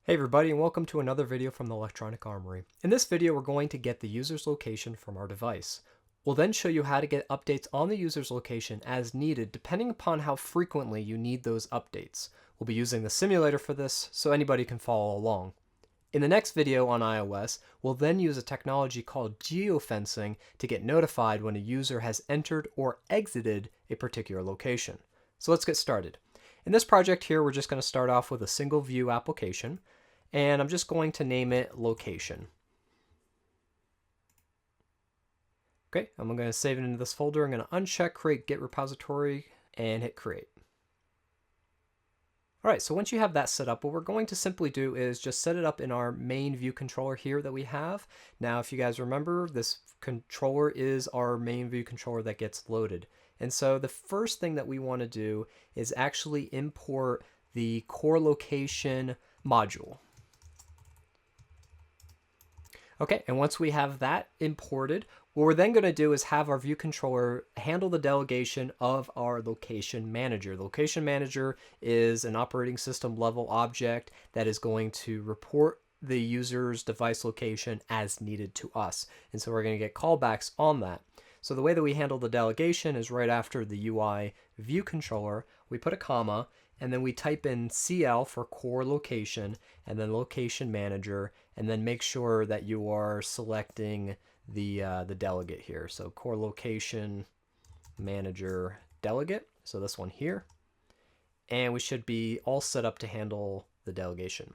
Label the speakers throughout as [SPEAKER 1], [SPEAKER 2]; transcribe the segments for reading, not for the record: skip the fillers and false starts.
[SPEAKER 1] Hey everybody, and welcome to another video from the Electronic Armory. In this video, we're going to get the user's location from our device. We'll then show you how to get updates on the user's location as needed, depending upon how frequently you need those updates. We'll be using the simulator for this, so anybody can follow along. In the next video on iOS, we'll then use a technology called geofencing to get notified when a user has entered or exited a particular location. So let's get started. In this project here, we're just going to start off with a single view application, and I'm just going to name it location. Okay, I'm going to save it into this folder. I'm going to uncheck create git repository and hit create. All right, so once you have that set up, what we're going to simply do is just set it up in our main view controller here that we have. Now, if you guys remember, this controller is our main view controller that gets loaded. And so the first thing that we want to do is actually import the core location module. Okay, and once we have that imported, what we're then going to do is have our view controller handle the delegation of our location manager. The location manager is an operating system level object that is going to report the user's device location as needed to us. And so we're going to get callbacks on that. So the way that we handle the delegation is right after the UI view controller, we put a comma, and then we type in CL for core location, and then location manager, and then make sure that you are selecting the delegate here. So core location manager delegate, so this one here. And we should be all set up to handle the delegation.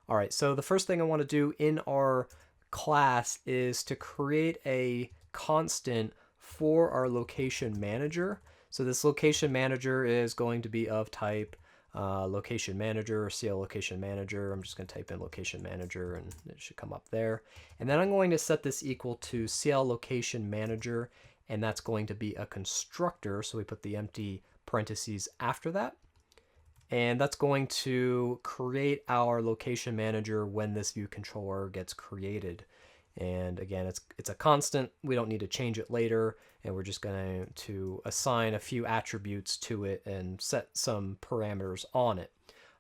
[SPEAKER 1] All right, so the first thing I want to do in our class is to create a constant for our location manager. So this location manager is going to be of type location manager or CL location manager. I'm just going to type in location manager and it should come up there. And then I'm going to set this equal to CL location manager, and that's going to be a constructor. So we put the empty parentheses after that. And that's going to create our location manager when this view controller gets created. And again, it's a constant. We don't need to change it later, and we're just going to assign a few attributes to it and set some parameters on it.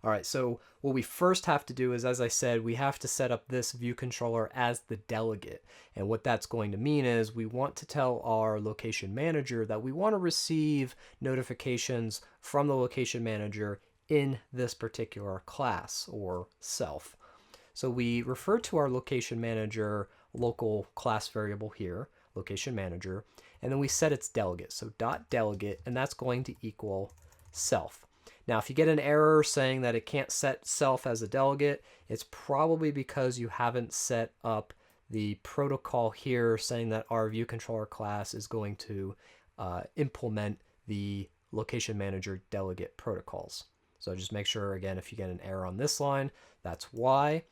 [SPEAKER 1] All right, so what we first have to do is, as I said, we have to set up this view controller as the delegate. And what that's going to mean is we want to tell our location manager that we want to receive notifications from the location manager in this particular class or self. So we refer to our location manager local class variable here, location manager, and then we set its delegate. So .delegate, and that's going to equal self. Now, if you get an error saying that it can't set self as a delegate, it's probably because you haven't set up the protocol here saying that our view controller class is going to implement the location manager delegate protocols. So just make sure, again, if you get an error on this line, that's why.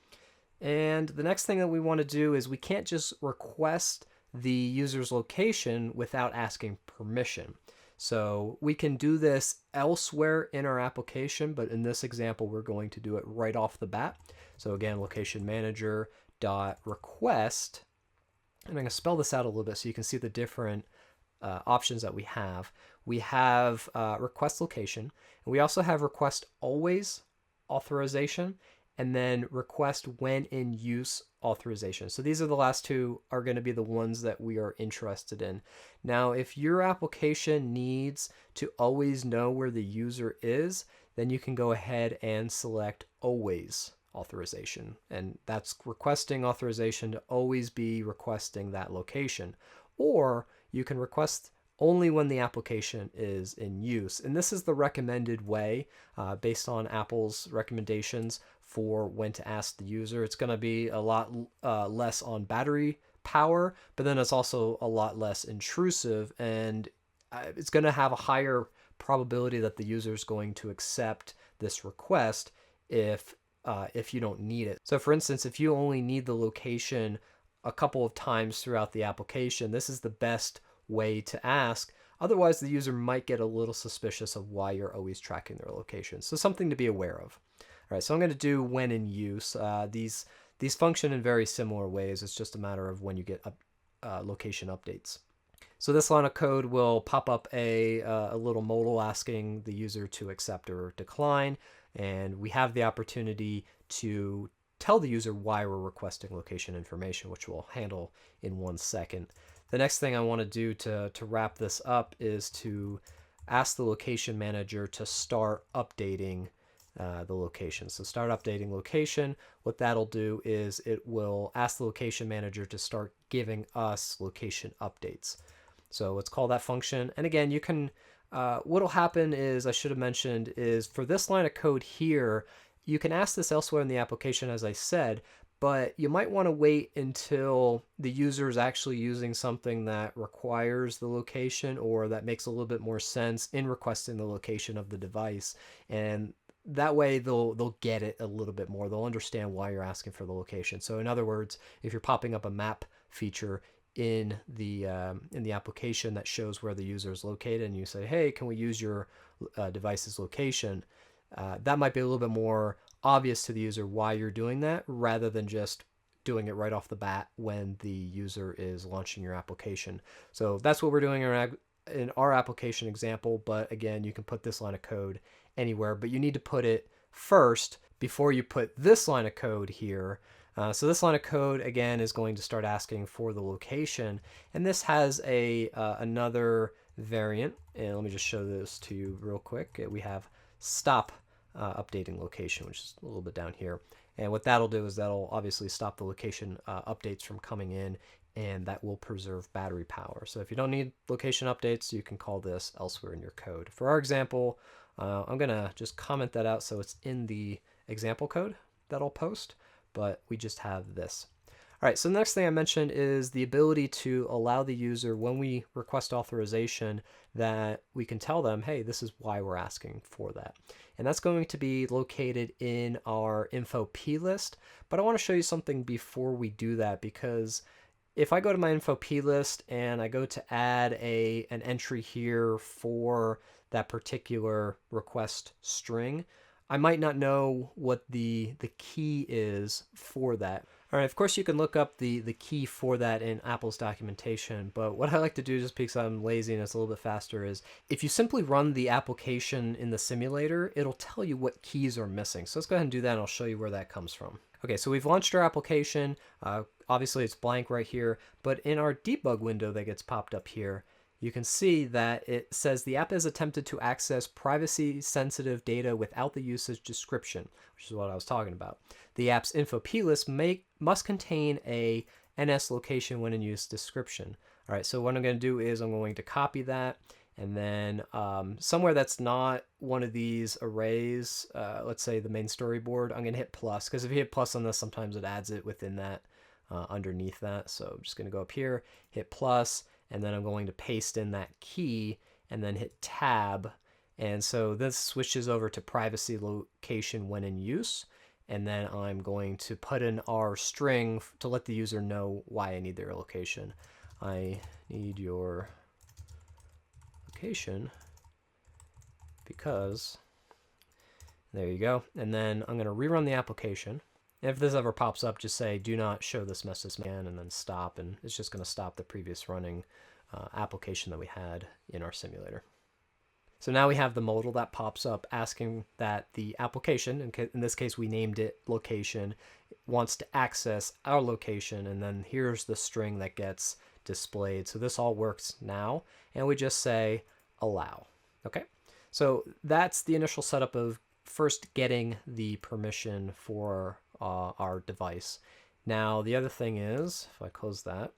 [SPEAKER 1] And the next thing that we want to do is we can't just request the user's location without asking permission. So we can do this elsewhere in our application, but in this example, we're going to do it right off the bat. So again, location manager dot request. I'm going to spell this out a little bit so you can see the different options that we have. We have request location, and we also have request always authorization, and then request when in use authorization. So these are the last two are going to be the ones that we are interested in. Now, if your application needs to always know where the user is, then you can go ahead and select always authorization. And that's requesting authorization to always be requesting that location. Or you can request only when the application is in use. And this is the recommended way based on Apple's recommendations for when to ask the user. It's going to be a lot less on battery power, but then it's also a lot less intrusive, and it's going to have a higher probability that the user is going to accept this request if you don't need it. So for instance, if you only need the location a couple of times throughout the application, this is the best way to ask. Otherwise, the user might get a little suspicious of why you're always tracking their location. So something to be aware of. All right, so I'm going to do when in use. These function in very similar ways. It's just a matter of when you get location updates. So this line of code will pop up a little modal asking the user to accept or decline, and we have the opportunity to tell the user why we're requesting location information, which we'll handle in 1 second. The next thing I want to do to wrap this up is to ask the location manager to start updating the location. So start updating location. What that'll do is it will ask the location manager to start giving us location updates. So let's call that function. And again, you can, what'll happen is, I should have mentioned, is for this line of code here, you can ask this elsewhere in the application, as I said, but you might want to wait until the user is actually using something that requires the location or that makes a little bit more sense in requesting the location of the device. And that way they'll get it a little bit more. They'll understand why you're asking for the location. So in other words, if you're popping up a map feature in the application that shows where the user is located, and you say, hey, can we use your device's location? That might be a little bit more obvious to the user why you're doing that, rather than just doing it right off the bat when the user is launching your application. So that's what we're doing in our application example, but again, you can put this line of code anywhere, but you need to put it first before you put this line of code here. So this line of code, again, is going to start asking for the location, and this has another variant, and let me just show this to you real quick. We have stop updating location, which is a little bit down here. And what that'll do is that'll obviously stop the location updates from coming in, and that will preserve battery power. So if you don't need location updates, you can call this elsewhere in your code. For our example, I'm going to just comment that out so it's in the example code that I'll post, but we just have this. All right, so the next thing I mentioned is the ability to allow the user, when we request authorization, that we can tell them, hey, this is why we're asking for that. And that's going to be located in our info P list. But I want to show you something before we do that, because if I go to my info P list and I go to add an entry here for that particular request string, I might not know what the key is for that. All right, of course you can look up the key for that in Apple's documentation, but what I like to do, just because I'm lazy and it's a little bit faster, is if you simply run the application in the simulator, it'll tell you what keys are missing. So let's go ahead and do that, and I'll show you where that comes from. Okay, so we've launched our application. Obviously it's blank right here, but in our debug window that gets popped up here, you can see that it says the app has attempted to access privacy-sensitive data without the usage description, which is what I was talking about. The app's info plist must contain a NS location when in use description. All right, so what I'm going to do is I'm going to copy that, and then somewhere that's not one of these arrays, let's say the main storyboard, I'm going to hit plus, because if you hit plus on this, sometimes it adds it within that, underneath that. So I'm just going to go up here, hit plus, and then I'm going to paste in that key and then hit tab. And so this switches over to privacy location when in use. And then I'm going to put in our string to let the user know why I need their location. I need your location because, there you go. And then I'm going to rerun the application. And if this ever pops up, just say, do not show this message again, and then stop, and it's just going to stop the previous running application that we had in our simulator. So now we have the modal that pops up asking that the application, in this case we named it location, wants to access our location, and then here's the string that gets displayed. So this all works now, and we just say allow. Okay, so that's the initial setup of first getting the permission for our device. Now the other thing is, if I close that,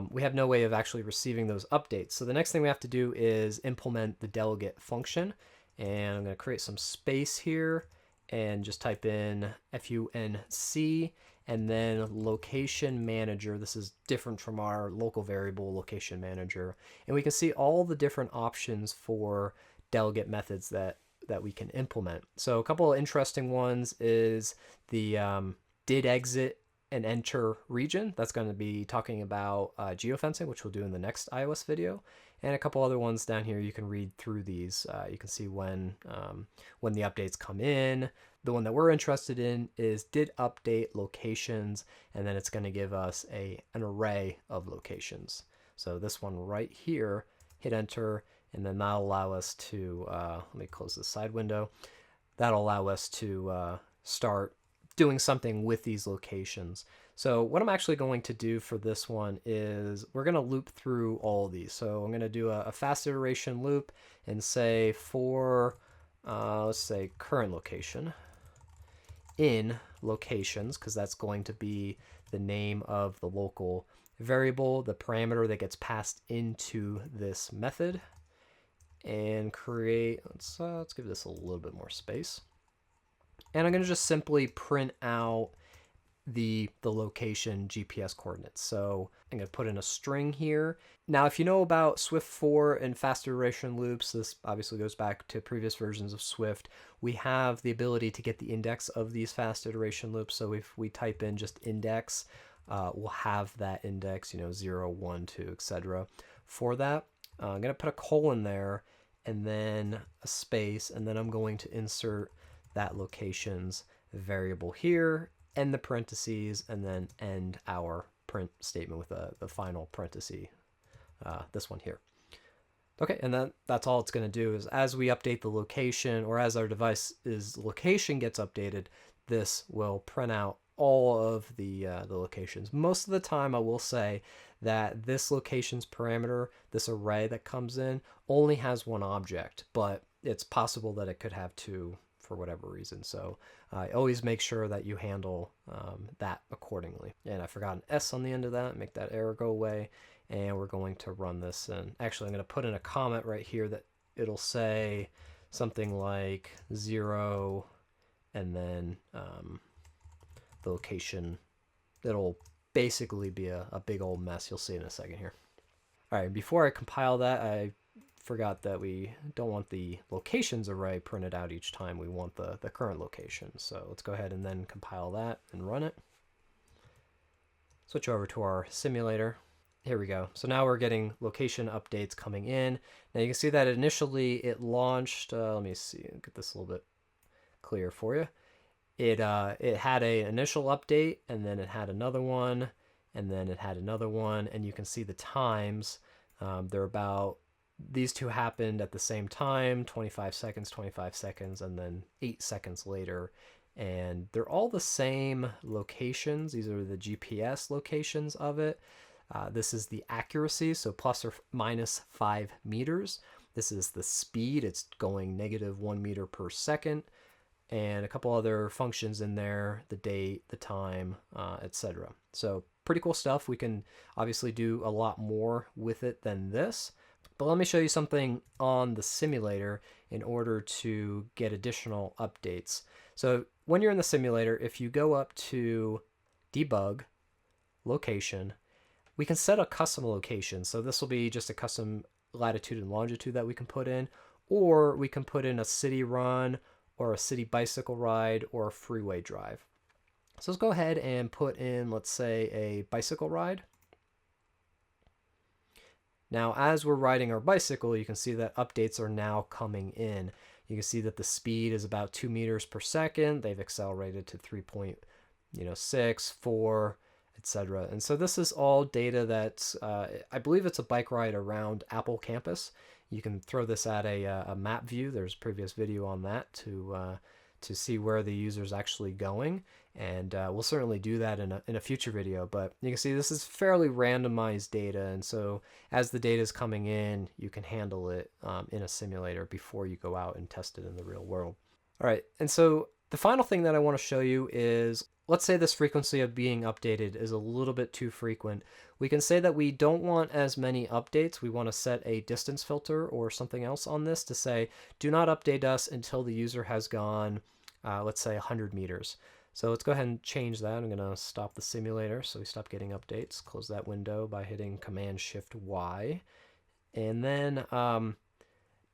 [SPEAKER 1] we have no way of actually receiving those updates. So the next thing we have to do is implement the delegate function, and I'm going to create some space here and just type in func and then location manager. This is different from our local variable location manager, and we can see all the different options for delegate methods that we can implement. So a couple of interesting ones is the did exit and enter region. That's going to be talking about geofencing, which we'll do in the next iOS video, and a couple other ones down here. You can read through these. You can see when the updates come in. The one that we're interested in is did update locations, and then it's going to give us an array of locations. So this one right here, hit enter, and then that'll allow us to, let me close this side window. That'll allow us to start doing something with these locations. So what I'm actually going to do for this one is we're going to loop through all of these. So I'm going to do a fast iteration loop and say for, let's say current location in locations, because that's going to be the name of the local variable, the parameter that gets passed into this method, and create, let's give this a little bit more space. And I'm going to just simply print out the location GPS coordinates. So I'm going to put in a string here. Now, if you know about Swift 4 and fast iteration loops, this obviously goes back to previous versions of Swift. We have the ability to get the index of these fast iteration loops. So if we type in just index, we'll have that index, 0, 1, 2, etc. For that, I'm going to put a colon there and then a space, and then I'm going to insert that location's variable here, end the parentheses, and then end our print statement with the final parenthesis, this one here. Okay, and that's all it's going to do is as we update the location, or as our device's location gets updated, this will print out all of the locations. Most of the time, I will say that this location's parameter, this array that comes in, only has one object, but it's possible that it could have two for whatever reason. So always make sure that you handle that accordingly. And I forgot an S on the end of that, make that error go away. And we're going to run this. And actually, I'm going to put in a comment right here that it'll say something like 0 and then the location. It'll basically be a big old mess. You'll see in a second here. All right, before I compile that, I forgot that we don't want the locations array printed out each time. We want the current location. So let's go ahead and then compile that and run it. Switch over to our simulator. Here we go. So now we're getting location updates coming in. Now you can see that initially it launched, let me see, get this a little bit clearer for you. It had an initial update, and then it had another one, and then it had another one, and you can see the times. They're about, these two happened at the same time, 25 seconds, and then 8 seconds later. And they're all the same locations. These are the GPS locations of it. This is the accuracy, so plus or minus 5 meters. This is the speed. It's going -1 meter per second. And a couple other functions in there, the date, the time, etc. So pretty cool stuff. We can obviously do a lot more with it than this. But let me show you something on the simulator in order to get additional updates. So when you're in the simulator, if you go up to debug, location, we can set a custom location. So this will be just a custom latitude and longitude that we can put in, or we can put in a city run or a city bicycle ride or a freeway drive. So let's go ahead and put in, let's say, a bicycle ride. Now, as we're riding our bicycle, you can see that updates are now coming in. You can see that the speed is about 2 meters per second. They've accelerated to 3.6, 4, etc. And so this is all data that's, I believe it's a bike ride around Apple campus. You can throw this at a map view. There's a previous video on that to see where the user's actually going. And we'll certainly do that in a future video. But you can see this is fairly randomized data. And so as the data is coming in, you can handle it in a simulator before you go out and test it in the real world. All right. And so the final thing that I want to show you is, let's say this frequency of being updated is a little bit too frequent. We can say that we don't want as many updates. We want to set a distance filter or something else on this to say, do not update us until the user has gone, let's say 100 meters. So let's go ahead and change that. I'm going to stop the simulator so we stop getting updates. Close that window by hitting Command-Shift-Y. And then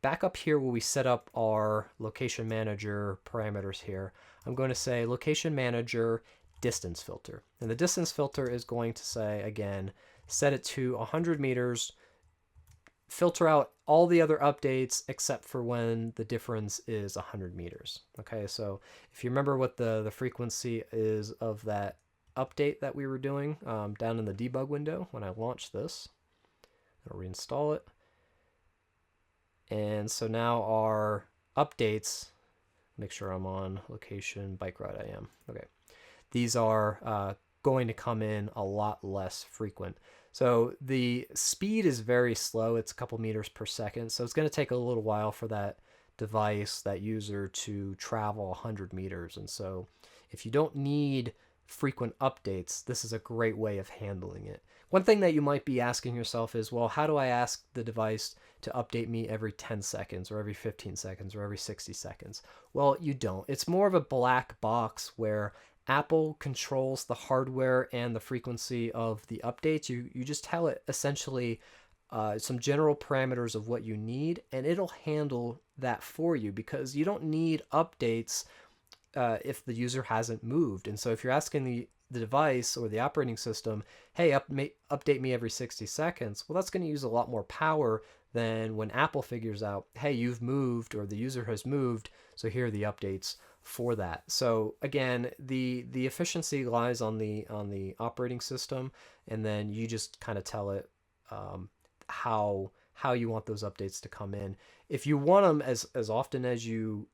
[SPEAKER 1] back up here where we set up our location manager parameters here, I'm going to say location manager distance filter. And the distance filter is going to say, again, set it to 100 meters, filter out all the other updates except for when the difference is 100 meters. Okay, so if you remember what the frequency is of that update that we were doing down in the debug window when I launched this, I'll reinstall it. And so now our updates, make sure I'm on location bike ride, I am. Okay. these are going to come in a lot less frequent. So the speed is very slow. It's a couple meters per second. So it's going to take a little while for that device, that user, to travel 100 meters. And so if you don't need frequent updates, this is a great way of handling it. One thing that you might be asking yourself is, well, how do I ask the device to update me every 10 seconds or every 15 seconds or every 60 seconds? Well, you don't. It's more of a black box where Apple controls the hardware and the frequency of the updates. You just tell it essentially some general parameters of what you need, and it'll handle that for you, because you don't need updates if the user hasn't moved. And so if you're asking the device or the operating system, hey, update me every 60 seconds, well, that's going to use a lot more power than when Apple figures out, hey, you've moved, or the user has moved, so here are the updates for that. So again, the efficiency lies on the operating system, and then you just kind of tell it how you want those updates to come in. If you want them as often as you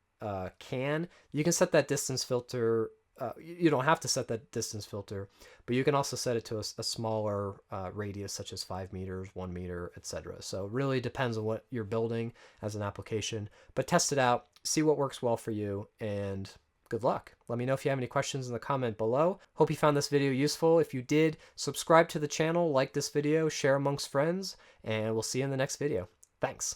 [SPEAKER 1] can, you can set that distance filter. You don't have to set that distance filter, but you can also set it to a smaller radius, such as 5 meters, 1 meter, etc. So it really depends on what you're building as an application, but test it out, see what works well for you, and good luck. Let me know if you have any questions in the comment below. Hope you found this video useful. If you did, subscribe to the channel, like this video, share amongst friends, and we'll see you in the next video. Thanks.